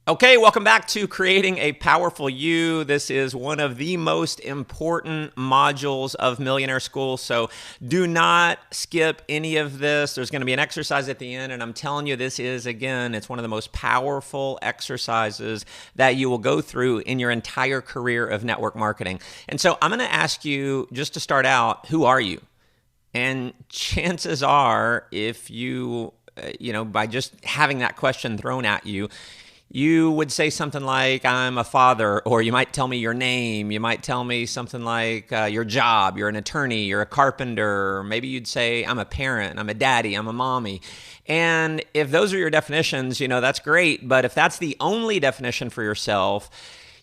Okay, welcome back to Creating a Powerful You. This is one of the most important modules of Millionaire School, so do not skip any of this. There's going to be an exercise at the end, and I'm telling you, this is, again, it's one of the most powerful exercises that you will go through in your entire career of network marketing. And so I'm going to ask you, just to start out, who are you? And chances are, if you, by just having that question thrown at you, you would say something like, I'm a father, or you might tell me your name. You might tell me something like your job, you're an attorney, you're a carpenter, or maybe you'd say, I'm a parent, I'm a daddy, I'm a mommy. And if those are your definitions, that's great. But if that's the only definition for yourself,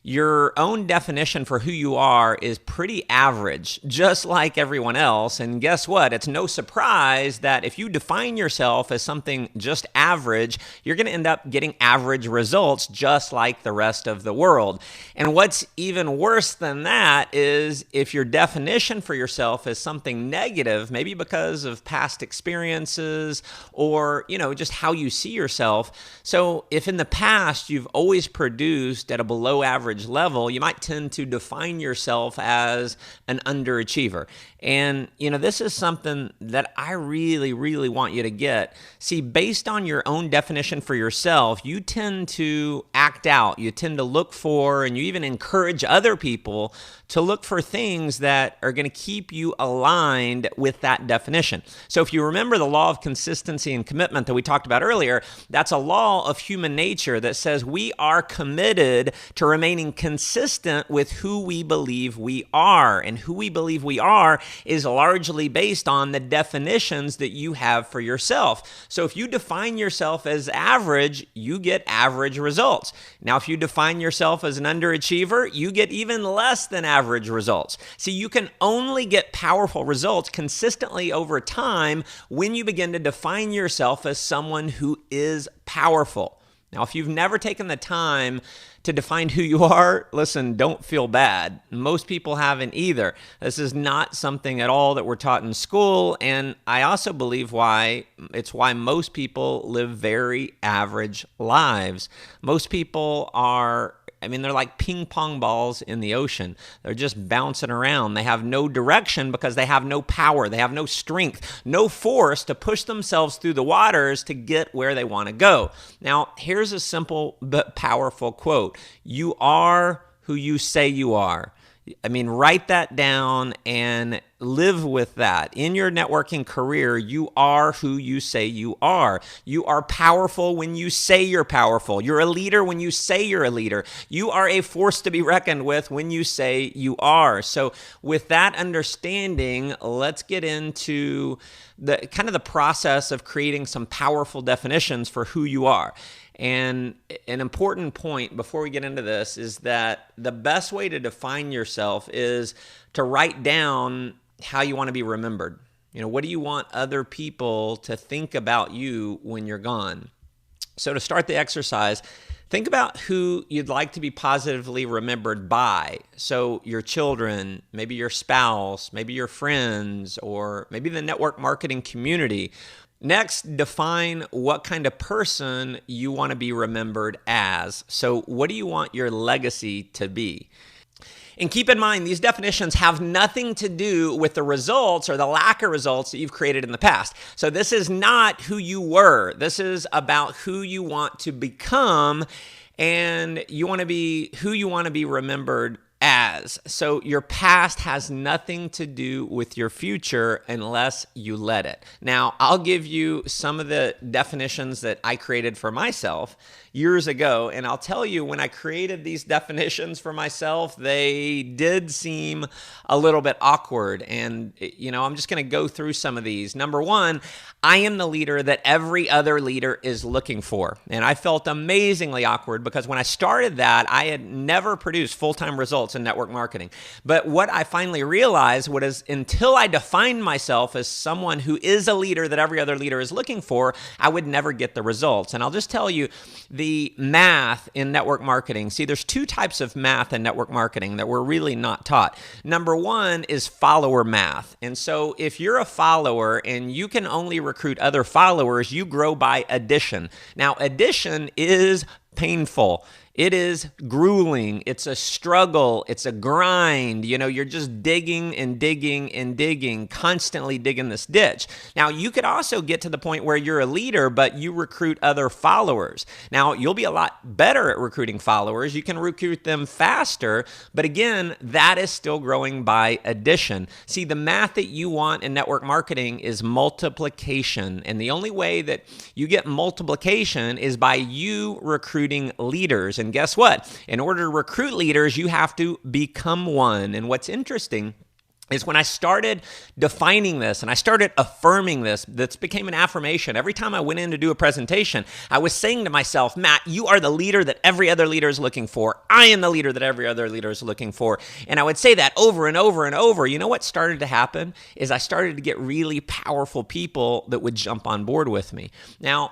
your own definition for who you are is pretty average, just like everyone else. And guess what? It's no surprise that if you define yourself as something just average, you're going to end up getting average results just like the rest of the world. And what's even worse than that is if your definition for yourself is something negative, maybe because of past experiences or, just how you see yourself. So if in the past you've always produced at a below average level, you might tend to define yourself as an underachiever. And, this is something that I really, really want you to get. See, based on your own definition for yourself, you tend to act out. You tend to look for, and you even encourage other people to look for things that are going to keep you aligned with that definition. So if you remember the law of consistency and commitment that we talked about earlier, that's a law of human nature that says we are committed to remaining consistent with who we believe we are. And who we believe we are is largely based on the definitions that you have for yourself. So if you define yourself as average, you get average results. Now, if you define yourself as an underachiever, you get even less than average results. See, you can only get powerful results consistently over time when you begin to define yourself as someone who is powerful. Now, if you've never taken the time to define who you are, listen, don't feel bad. Most people haven't either. This is not something at all that we're taught in school, and I also believe why most people live very average lives. Most people they're like ping pong balls in the ocean. They're just bouncing around. They have no direction because they have no power. They have no strength, no force to push themselves through the waters to get where they want to go. Now, here's a simple but powerful quote. You are who you say you are. Write that down and live with that. In your networking career, you are who you say you are. You are powerful when you say you're powerful. You're a leader when you say you're a leader. You are a force to be reckoned with when you say you are. So with that understanding, let's get into the process of creating some powerful definitions for who you are. And an important point before we get into this is that the best way to define yourself is to write down how you want to be remembered. What do you want other people to think about you when you're gone? So to start the exercise, think about who you'd like to be positively remembered by. So your children, maybe your spouse, maybe your friends, or maybe the network marketing community. Next, define what kind of person you want to be remembered as. So what do you want your legacy to be? And keep in mind, these definitions have nothing to do with the results or the lack of results that you've created in the past. So this is not who you were. This is about who you want to become, and you want to be who you want to be remembered as. So your past has nothing to do with your future unless you let it. Now, I'll give you some of the definitions that I created for myself years ago, and I'll tell you, when I created these definitions for myself, they did seem a little bit awkward, and I'm just going to go through some of these. Number one, I am the leader that every other leader is looking for, and I felt amazingly awkward because when I started that, I had never produced full-time results in network marketing. But what I finally realized was until I defined myself as someone who is a leader that every other leader is looking for, I would never get the results. And I'll just tell you, the math in network marketing. See, there's two types of math in network marketing that we're really not taught. Number one is follower math. And so if you're a follower and you can only recruit other followers, you grow by addition. Now, addition is painful. It is grueling. It's a struggle. It's a grind. You're just digging and digging and digging, constantly digging this ditch. Now, you could also get to the point where you're a leader, but you recruit other followers. Now, you'll be a lot better at recruiting followers. You can recruit them faster, but again, that is still growing by addition. See, the math that you want in network marketing is multiplication, and the only way that you get multiplication is by you recruiting leaders. And guess what? In order to recruit leaders, you have to become one. And what's interesting is when I started defining this and I started affirming this became an affirmation. Every time I went in to do a presentation, I was saying to myself, Matt, you are the leader that every other leader is looking for. I am the leader that every other leader is looking for. And I would say that over and over and over. You know what started to happen is I started to get really powerful people that would jump on board with me. Now,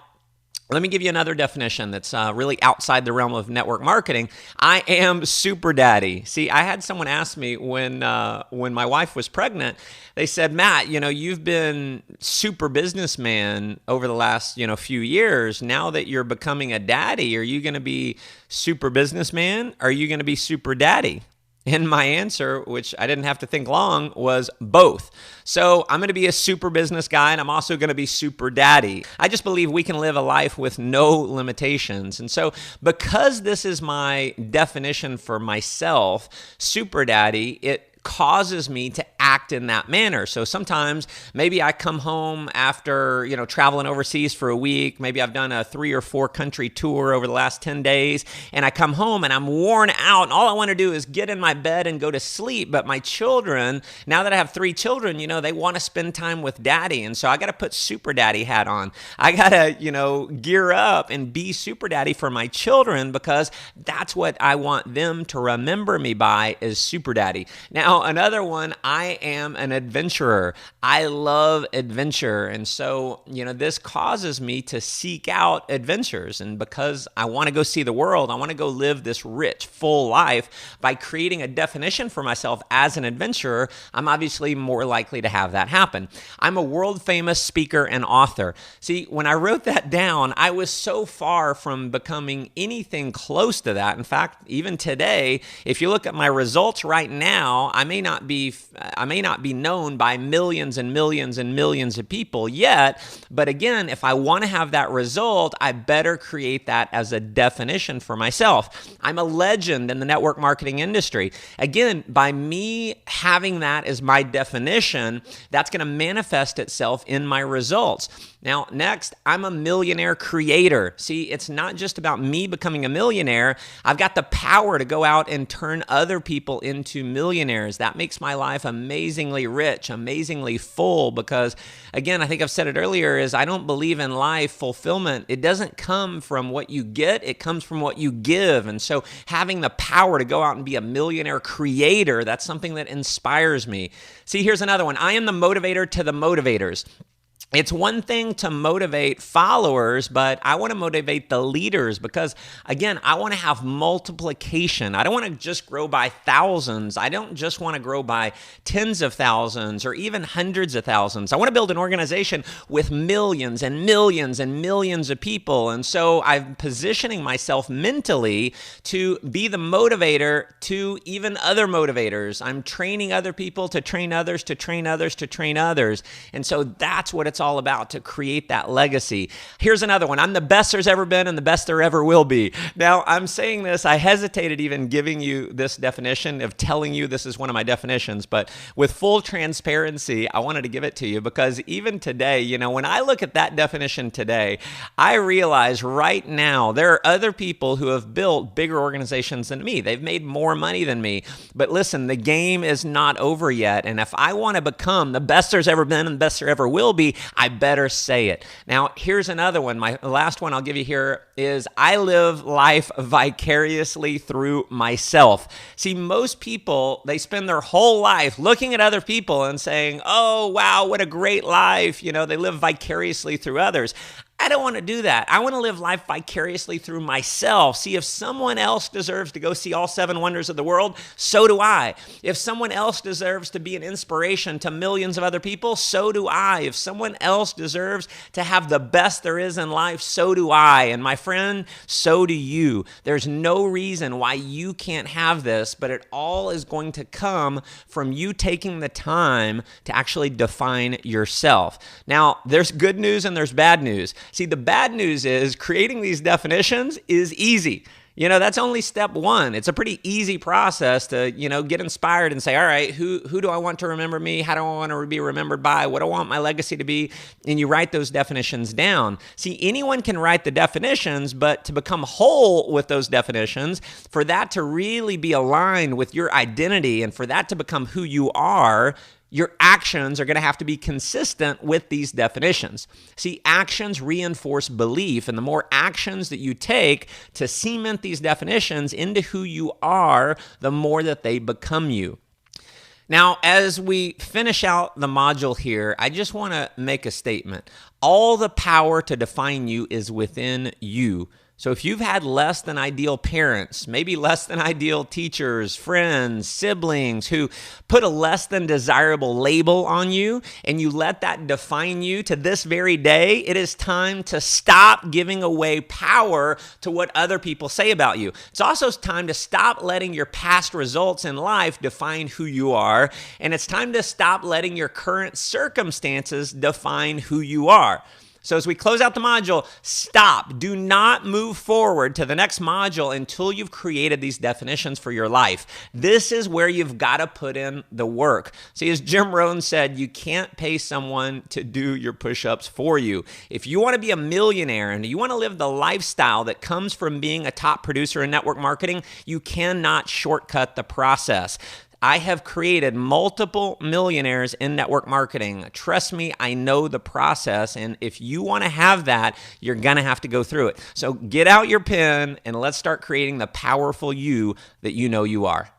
let me give you another definition that's really outside the realm of network marketing. I am super daddy. See, I had someone ask me when my wife was pregnant, they said, Matt, you've been super businessman over the last, few years. Now that you're becoming a daddy, are you going to be super businessman? Or are you going to be super daddy? And my answer, which I didn't have to think long, was both. So I'm going to be a super business guy, and I'm also going to be super daddy. I just believe we can live a life with no limitations. And so because this is my definition for myself, super daddy, it causes me to act in that manner. So sometimes maybe I come home after, traveling overseas for a week. Maybe I've done a 3 or 4 country tour over the last 10 days, and I come home and I'm worn out, and all I want to do is get in my bed and go to sleep. But my children, now that I have 3 children, they want to spend time with daddy. And so I got to put super daddy hat on. I got to, gear up and be super daddy for my children, because that's what I want them to remember me by, is super daddy. Now, another one, I am an adventurer. I love adventure. And so, this causes me to seek out adventures. And because I want to go see the world, I want to go live this rich, full life, by creating a definition for myself as an adventurer, I'm obviously more likely to have that happen. I'm a world famous speaker and author. See, when I wrote that down, I was so far from becoming anything close to that. In fact, even today, if you look at my results right now, I may not be known by millions and millions and millions of people yet, but again, if I want to have that result, I better create that as a definition for myself. I'm a legend in the network marketing industry. Again, by me having that as my definition, that's going to manifest itself in my results. Now, next, I'm a millionaire creator. See, it's not just about me becoming a millionaire. I've got the power to go out and turn other people into millionaires. That makes my life amazingly rich, amazingly full, because, again, I think I've said it earlier, is I don't believe in life fulfillment. It doesn't come from what you get. It comes from what you give. And so having the power to go out and be a millionaire creator, that's something that inspires me. See, here's another one. I am the motivator to the motivators. It's one thing to motivate followers, but I want to motivate the leaders, because, again, I want to have multiplication. I don't want to just grow by thousands. I don't just want to grow by tens of thousands or even hundreds of thousands. I want to build an organization with millions and millions and millions of people. And so I'm positioning myself mentally to be the motivator to even other motivators. I'm training other people to train others, to train others, to train others. And so that's what it's all about, to create that legacy. Here's another one. I'm the best there's ever been and the best there ever will be. Now, I'm saying this, I hesitated even giving you this definition, of telling you this is one of my definitions, but with full transparency, I wanted to give it to you, because even today, when I look at that definition today, I realize right now there are other people who have built bigger organizations than me. They've made more money than me. But listen, the game is not over yet. And if I want to become the best there's ever been and the best there ever will be, I better say it. Now, here's another one. My last one I'll give you here is I live life vicariously through myself. See, most people, they spend their whole life looking at other people and saying, oh, wow, what a great life. They live vicariously through others. I don't want to do that. I want to live life vicariously through myself. See, if someone else deserves to go see all seven wonders of the world, so do I. If someone else deserves to be an inspiration to millions of other people, so do I. If someone else deserves to have the best there is in life, so do I. And my friend, so do you. There's no reason why you can't have this, but it all is going to come from you taking the time to actually define yourself. Now, there's good news and there's bad news. See, the bad news is creating these definitions is easy. That's only step one. It's a pretty easy process to, get inspired and say, all right, who do I want to remember me? How do I want to be remembered by? What do I want my legacy to be? And you write those definitions down. See, anyone can write the definitions, but to become whole with those definitions, for that to really be aligned with your identity and for that to become who you are, your actions are going to have to be consistent with these definitions. See, actions reinforce belief, and the more actions that you take to cement these definitions into who you are, the more that they become you. Now, as we finish out the module here, I just want to make a statement. All the power to define you is within you. So if you've had less than ideal parents, maybe less than ideal teachers, friends, siblings who put a less than desirable label on you, and you let that define you to this very day, it is time to stop giving away power to what other people say about you. It's also time to stop letting your past results in life define who you are, and it's time to stop letting your current circumstances define who you are. So as we close out the module, stop. Do not move forward to the next module until you've created these definitions for your life. This is where you've got to put in the work. See, as Jim Rohn said, you can't pay someone to do your push-ups for you. If you want to be a millionaire and you want to live the lifestyle that comes from being a top producer in network marketing, you cannot shortcut the process. I have created multiple millionaires in network marketing. Trust me, I know the process. And if you want to have that, you're going to have to go through it. So get out your pen and let's start creating the powerful you that you know you are.